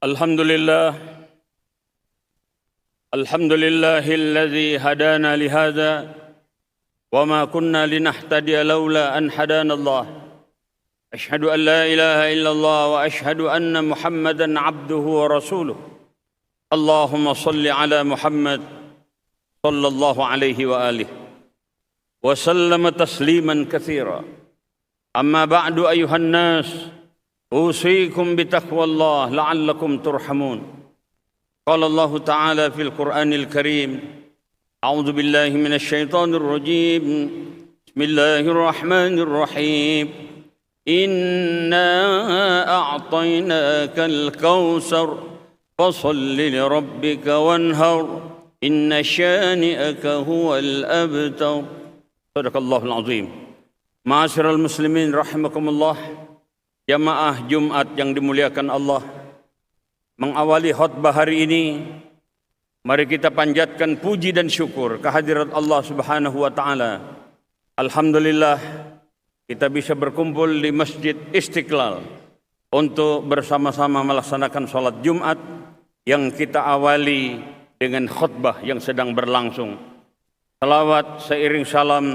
الحمد لله الذي هدانا لهذا وما كنا لنهتدي لولا أن هدانا الله أشهد أن لا إله إلا الله وأشهد أن محمدا عبده ورسوله اللهم صل على محمد صلى الله عليه وآله وسلم تسليما كثيرا أما بعد أيها الناس أوصيكم بتقوى الله لعلكم ترحمون قال الله تعالى في القرآن الكريم أعوذ بالله من الشيطان الرجيم بسم الله الرحمن الرحيم إنا أعطيناك الكوثر فصل لربك وانهر إن شانئك هو الأبتر صدق الله العظيم. Ma'asyiral muslimin rahimakumullah, jamaah Jumat yang dimuliakan Allah, mengawali khutbah hari ini, mari kita panjatkan puji dan syukur kehadirat Allah Subhanahu wa taala. Alhamdulillah kita bisa berkumpul di Masjid Istiqlal untuk bersama-sama melaksanakan salat Jumat yang kita awali dengan khutbah yang sedang berlangsung. Salawat seiring salam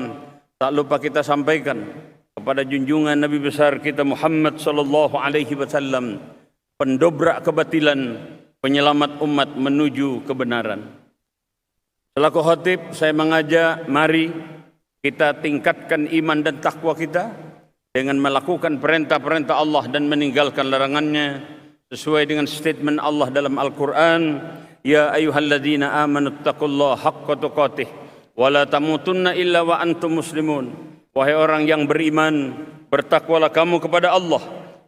tak lupa kita sampaikan kepada junjungan Nabi besar kita Muhammad sallallahu alaihi wasallam, pendobrak kebatilan, penyelamat umat menuju kebenaran. Selaku khatib, saya mengajak mari kita tingkatkan iman dan takwa kita dengan melakukan perintah-perintah Allah dan meninggalkan larangannya sesuai dengan statement Allah dalam Al-Quran, ya ayyuhalladzina amanu taqullaha haqqa tuqatih wa la tamutunna illa wa antum muslimun. Wahai orang yang beriman, bertakwalah kamu kepada Allah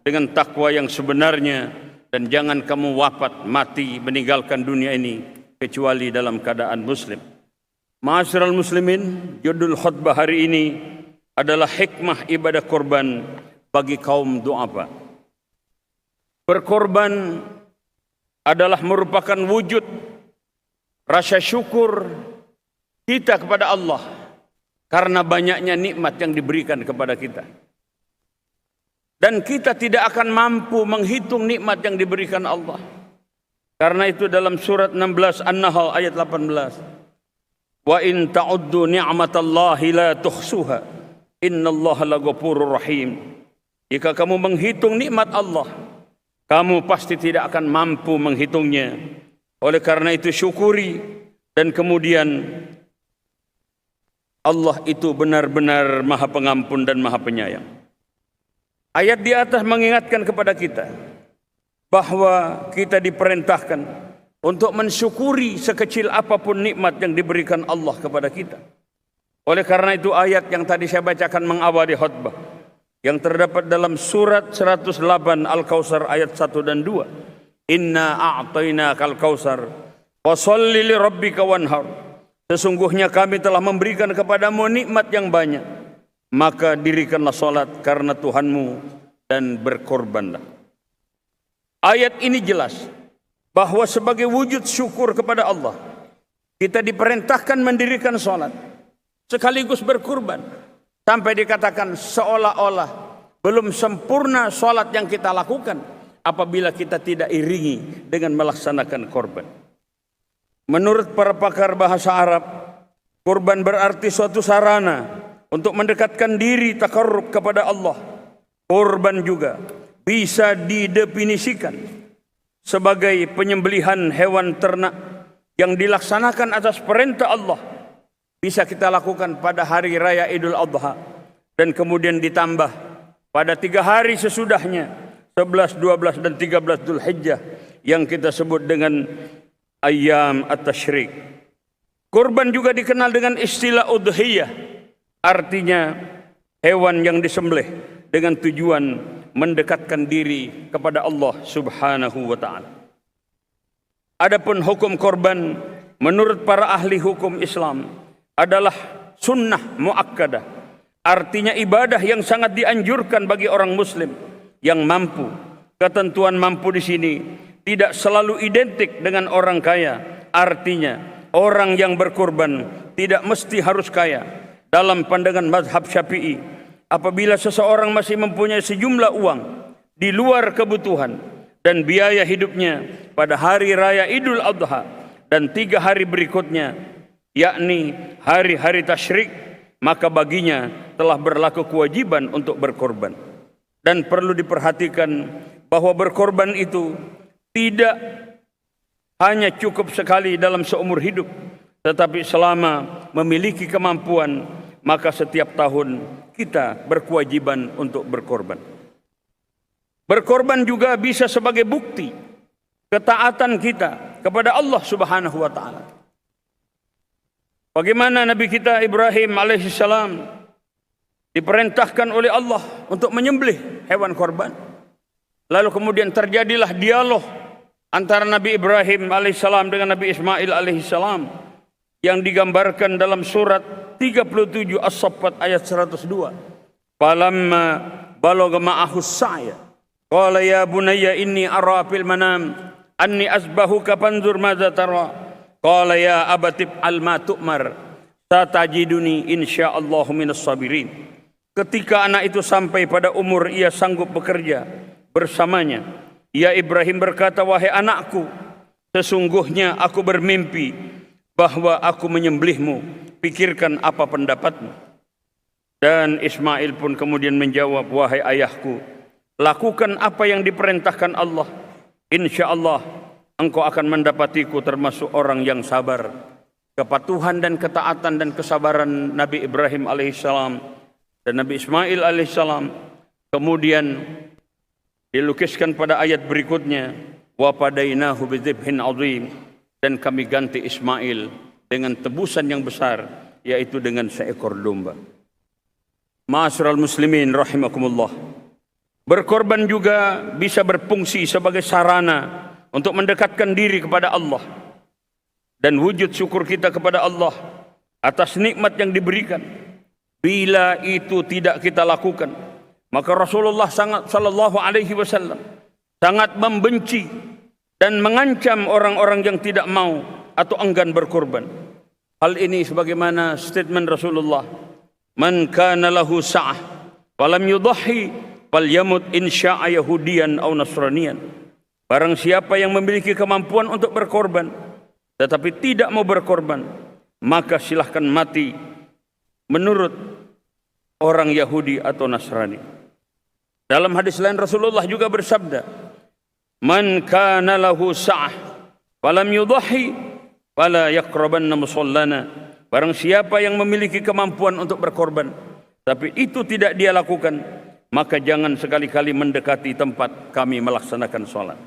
dengan takwa yang sebenarnya dan jangan kamu wafat mati meninggalkan dunia ini kecuali dalam keadaan muslim. Ma'asyiral muslimin, judul khutbah hari ini adalah hikmah ibadah korban bagi kaum du'afa. Berkorban adalah merupakan wujud rasa syukur kita kepada Allah karena banyaknya nikmat yang diberikan kepada kita. Dan kita tidak akan mampu menghitung nikmat yang diberikan Allah. Karena itu dalam surat 16 An-Nahl ayat 18. Wa in ta'uddu ni'matallahi la tuhsuha. Innallaha laghafurur rahim. Jika kamu menghitung nikmat Allah, kamu pasti tidak akan mampu menghitungnya. Oleh karena itu syukuri, dan kemudian Allah itu benar-benar Maha Pengampun dan Maha Penyayang. Ayat di atas mengingatkan kepada kita bahwa kita diperintahkan untuk mensyukuri sekecil apapun nikmat yang diberikan Allah kepada kita. Oleh karena itu ayat yang tadi saya bacakan mengawali khutbah yang terdapat dalam surat 108 Al-Kautsar ayat 1 dan 2. Inna a'tainakal kautsar fasholli li rabbika wanhar. Sesungguhnya kami telah memberikan kepadamu nikmat yang banyak, maka dirikanlah salat karena Tuhanmu dan berkorbanlah. Ayat ini jelas bahwa sebagai wujud syukur kepada Allah, kita diperintahkan mendirikan salat sekaligus berkorban, sampai dikatakan seolah-olah belum sempurna salat yang kita lakukan apabila kita tidak iringi dengan melaksanakan korban. Menurut para pakar bahasa Arab, korban berarti suatu sarana untuk mendekatkan diri takarrub kepada Allah. Korban juga bisa didefinisikan sebagai penyembelihan hewan ternak yang dilaksanakan atas perintah Allah. Bisa kita lakukan pada hari raya Idul Adha dan kemudian ditambah pada 3 hari sesudahnya, 11, 12 dan 13 Dzulhijjah yang kita sebut dengan Ayyam at-Tashrik. Kurban juga dikenal dengan istilah udhiyah, artinya hewan yang disembelih dengan tujuan mendekatkan diri kepada Allah Subhanahu wa taala. Adapun hukum korban menurut para ahli hukum Islam adalah sunnah muakkadah, artinya ibadah yang sangat dianjurkan bagi orang muslim yang mampu. Ketentuan mampu di sini tidak selalu identik dengan orang kaya. Artinya orang yang berkorban tidak mesti harus kaya. Dalam pandangan mazhab Syafi'i, apabila seseorang masih mempunyai sejumlah uang di luar kebutuhan dan biaya hidupnya pada hari raya Idul Adha dan 3 hari berikutnya, yakni hari-hari tasyrik, maka baginya telah berlaku kewajiban untuk berkorban. Dan perlu diperhatikan bahwa berkorban itu tidak hanya cukup sekali dalam seumur hidup, tetapi selama memiliki kemampuan, maka setiap tahun kita berkewajiban untuk berkorban. Berkorban juga bisa sebagai bukti ketaatan kita kepada Allah Subhanahu wa taala. Bagaimana Nabi kita Ibrahim alaihissalam diperintahkan oleh Allah untuk menyembelih hewan korban. Lalu kemudian terjadilah dialog antara Nabi Ibrahim alaihissalam dengan Nabi Ismail alaihissalam yang digambarkan dalam surat 37 As-Saffat ayat 102. Falamma balagha ma'ahu as-sa'ya qala ya bunayya inni ara fil manam anni asbahuka fanzur madza tara qala ya abati al ma tu'mar satajiduni insyaallahu minas sabirin. Ketika anak itu sampai pada umur ia sanggup bekerja bersamanya, ia Ibrahim berkata, wahai anakku, sesungguhnya aku bermimpi bahwa aku menyembelihmu, pikirkan apa pendapatmu. Dan Ismail pun kemudian menjawab, wahai ayahku, lakukan apa yang diperintahkan Allah, insya Allah engkau akan mendapatiku termasuk orang yang sabar. Kepatuhan dan ketaatan dan kesabaran Nabi Ibrahim alaihissalam dan Nabi Ismail alaihissalam kemudian dilukiskan pada ayat berikutnya, wa padainahu bidzibhin azim, dan kami ganti Ismail dengan tebusan yang besar, yaitu dengan seekor domba. Ma'asyiral muslimin rahimakumullah. Berkorban juga bisa berfungsi sebagai sarana untuk mendekatkan diri kepada Allah dan wujud syukur kita kepada Allah atas nikmat yang diberikan. Bila itu tidak kita lakukan, maka Rasulullah sallallahu alaihi wasallam sangat membenci dan mengancam orang-orang yang tidak mau atau enggan berkorban. Hal ini sebagaimana statement Rasulullah, man kana lahu sa'ah walam yudhi falyamut in syaa yahudiyan aw nasraniyan. Barang siapa yang memiliki kemampuan untuk berkorban tetapi tidak mau berkorban, maka silahkan mati menurut orang Yahudi atau Nasrani. Dalam hadis lain Rasulullah juga bersabda, man kana lahu sa'ah falam yudhi fala yaqrabanna musallana. Barang siapa yang memiliki kemampuan untuk berkorban tapi itu tidak dia lakukan, maka jangan sekali-kali mendekati tempat kami melaksanakan salat.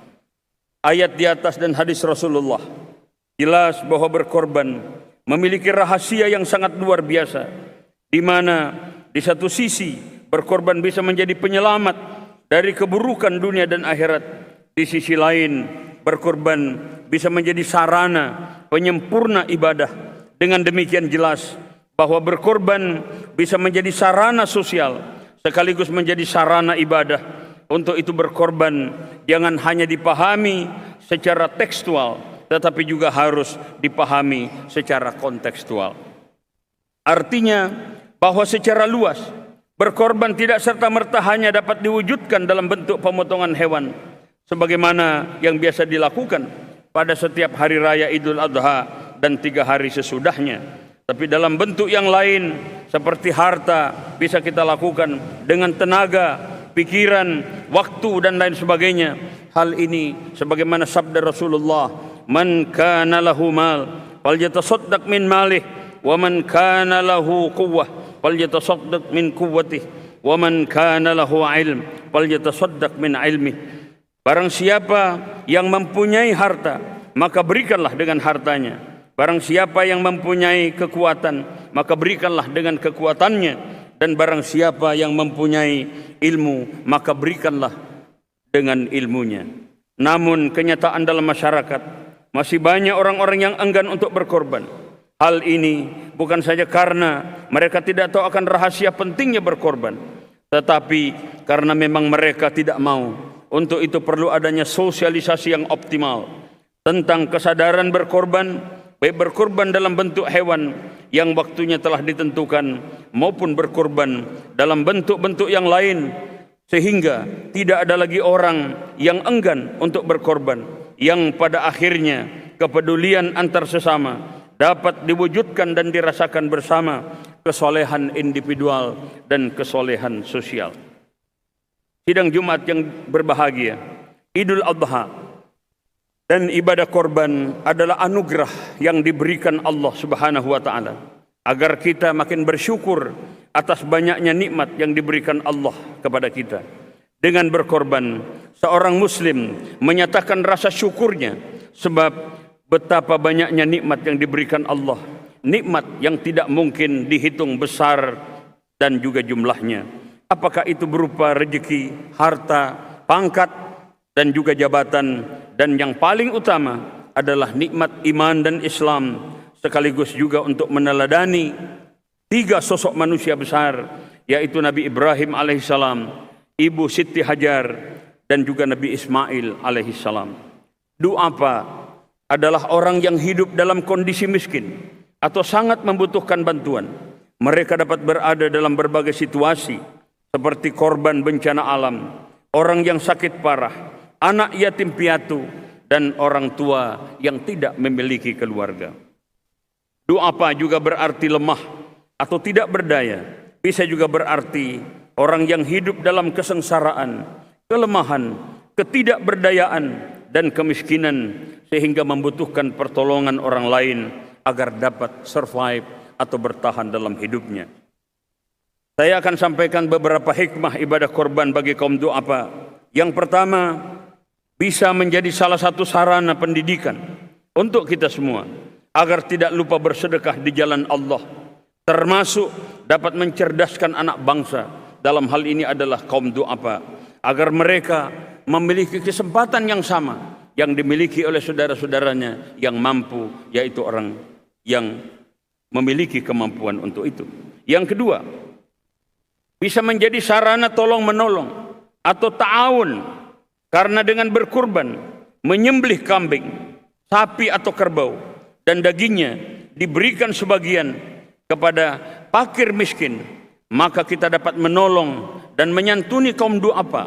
Ayat di atas dan hadis Rasulullah jelas bahwa berkorban memiliki rahasia yang sangat luar biasa, di mana di satu sisi berkorban bisa menjadi penyelamat dari keburukan dunia dan akhirat. Di sisi lain berkorban bisa menjadi sarana penyempurna ibadah. Dengan demikian jelas bahwa berkorban bisa menjadi sarana sosial sekaligus menjadi sarana ibadah. Untuk itu berkorban jangan hanya dipahami secara tekstual, tetapi juga harus dipahami secara kontekstual. Artinya bahwa secara luas berkorban tidak serta-merta hanya dapat diwujudkan dalam bentuk pemotongan hewan sebagaimana yang biasa dilakukan pada setiap hari raya Idul Adha dan 3 hari sesudahnya, tapi dalam bentuk yang lain seperti harta bisa kita lakukan dengan tenaga, pikiran, waktu dan lain sebagainya. Hal ini sebagaimana sabda Rasulullah, man kana lahu mal falyatasaddaq min malih wa man kana lahu quwwah falyatasaddaq min quwwatih wa man kana lahu ilm falyatasaddaq min ilmih. Barang siapa yang mempunyai harta, maka berikanlah dengan hartanya. Barang siapa yang mempunyai kekuatan, maka berikanlah dengan kekuatannya. Dan barang siapa yang mempunyai ilmu, maka berikanlah dengan ilmunya. Namun kenyataan dalam masyarakat masih banyak orang-orang yang enggan untuk berkorban. Hal ini bukan saja karena mereka tidak tahu akan rahasia pentingnya berkorban, tetapi karena memang mereka tidak mau. Untuk itu perlu adanya sosialisasi yang optimal tentang kesadaran berkorban, baik berkorban dalam bentuk hewan yang waktunya telah ditentukan maupun berkorban dalam bentuk-bentuk yang lain sehingga tidak ada lagi orang yang enggan untuk berkorban, yang pada akhirnya kepedulian antar sesama dapat diwujudkan dan dirasakan bersama, kesolehan individual dan kesolehan sosial. Sidang Jumat yang berbahagia, Idul Adha dan ibadah korban adalah anugerah yang diberikan Allah Subhanahu wa taala agar kita makin bersyukur atas banyaknya nikmat yang diberikan Allah kepada kita. Dengan berkorban, seorang muslim menyatakan rasa syukurnya sebab betapa banyaknya nikmat yang diberikan Allah, nikmat yang tidak mungkin dihitung besar dan juga jumlahnya. Apakah itu berupa rezeki, harta, pangkat, dan juga jabatan, dan yang paling utama adalah nikmat iman dan Islam, sekaligus juga untuk meneladani 3 sosok manusia besar, yaitu Nabi Ibrahim alaihissalam, Ibu Siti Hajar, dan juga Nabi Ismail alaihissalam. Du'afa adalah orang yang hidup dalam kondisi miskin atau sangat membutuhkan bantuan. Mereka dapat berada dalam berbagai situasi seperti korban bencana alam, orang yang sakit parah, anak yatim piatu, dan orang tua yang tidak memiliki keluarga. Du'afa juga berarti lemah atau tidak berdaya. Bisa juga berarti orang yang hidup dalam kesengsaraan, kelemahan, ketidakberdayaan, dan kemiskinan, sehingga membutuhkan pertolongan orang lain agar dapat survive atau bertahan dalam hidupnya. Saya akan sampaikan beberapa hikmah ibadah korban bagi kaum du'afa. Yang pertama, bisa menjadi salah satu sarana pendidikan untuk kita semua agar tidak lupa bersedekah di jalan Allah, termasuk dapat mencerdaskan anak bangsa. Dalam hal ini adalah kaum du'afa, agar mereka memiliki kesempatan yang sama yang dimiliki oleh saudara-saudaranya yang mampu, yaitu orang yang memiliki kemampuan untuk itu. Yang kedua, bisa menjadi sarana tolong menolong atau ta'awun, karena dengan berkurban, menyembelih kambing, sapi atau kerbau, dan dagingnya diberikan sebagian kepada fakir miskin, maka kita dapat menolong dan menyantuni kaum du'afa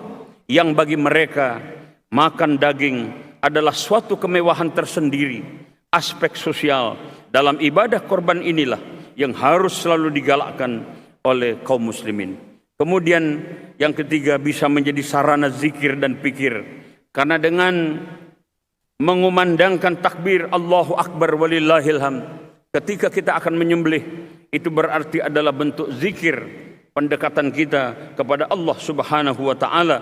yang bagi mereka makan daging adalah suatu kemewahan tersendiri. Aspek sosial dalam ibadah korban inilah yang harus selalu digalakkan oleh kaum muslimin. Kemudian yang ketiga, bisa menjadi sarana zikir dan pikir, karena dengan mengumandangkan takbir Allahu Akbar walillahil hamd ketika kita akan menyembelih, itu berarti adalah bentuk zikir pendekatan kita kepada Allah Subhanahu wa taala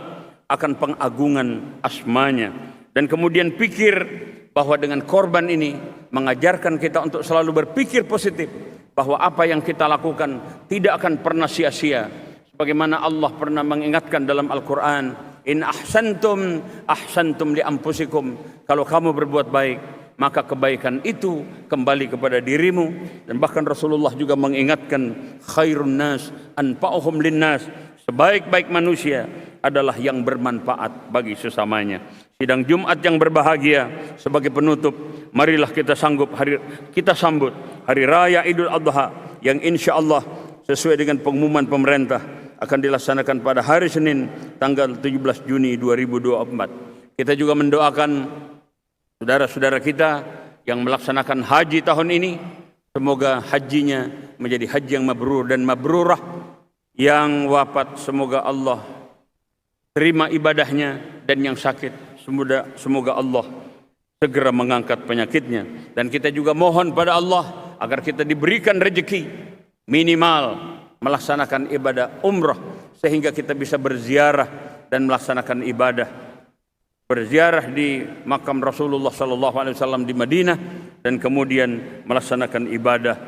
akan pengagungan asmanya. Dan kemudian pikir, bahwa dengan korban ini mengajarkan kita untuk selalu berpikir positif, bahwa apa yang kita lakukan tidak akan pernah sia-sia. Sebagaimana Allah pernah mengingatkan dalam Al-Quran, in ahsantum ahsantum li anfusikum, kalau kamu berbuat baik maka kebaikan itu kembali kepada dirimu. Dan bahkan Rasulullah juga mengingatkan, khairun nas anfa'uhum linnas, sebaik-baik manusia adalah yang bermanfaat bagi sesamanya. Sidang Jumat yang berbahagia, sebagai penutup, marilah kita sambut hari raya Idul Adha yang insya Allah sesuai dengan pengumuman pemerintah akan dilaksanakan pada hari Senin tanggal 17 Juni 2024. Kita juga mendoakan saudara-saudara kita yang melaksanakan haji tahun ini, semoga hajinya menjadi haji yang mabrur dan mabrurah. Yang wafat semoga Allah terima ibadahnya, dan yang sakit semoga Allah segera mengangkat penyakitnya. Dan kita juga mohon pada Allah agar kita diberikan rezeki minimal melaksanakan ibadah umrah, sehingga kita bisa berziarah dan melaksanakan ibadah berziarah di makam Rasulullah SAW di Madinah, dan kemudian melaksanakan ibadah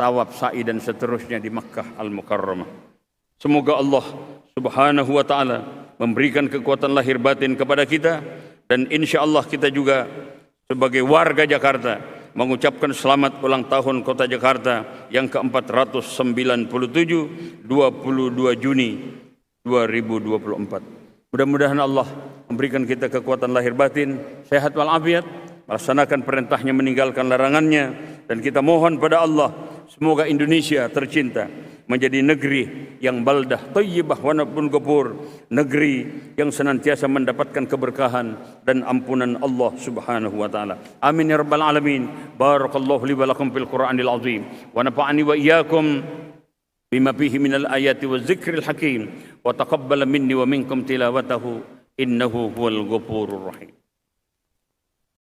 tawaf, sa'i dan seterusnya di Makkah Al-Mukarramah. Semoga Allah Subhanahu wa taala memberikan kekuatan lahir batin kepada kita, dan insya Allah kita juga sebagai warga Jakarta mengucapkan selamat ulang tahun Kota Jakarta yang ke-497, 22 Juni 2024. Mudah-mudahan Allah memberikan kita kekuatan lahir batin, sehat walafiat, melaksanakan perintahnya, meninggalkan larangannya. Dan kita mohon pada Allah, semoga Indonesia tercinta menjadi negeri yang baldah thayyibah wa nabun ghafur, negeri yang senantiasa mendapatkan keberkahan dan ampunan Allah Subhanahu wa taala. Amin ya rabbal alamin. Barakallahu li wa lakum fil Qur'anil azim wa nafa'ani wa iyyakum bima fihi minal ayati wa dzikril hakim wa taqabbala minni wa minkum tilawatahu innahu huwal ghafurur rahim.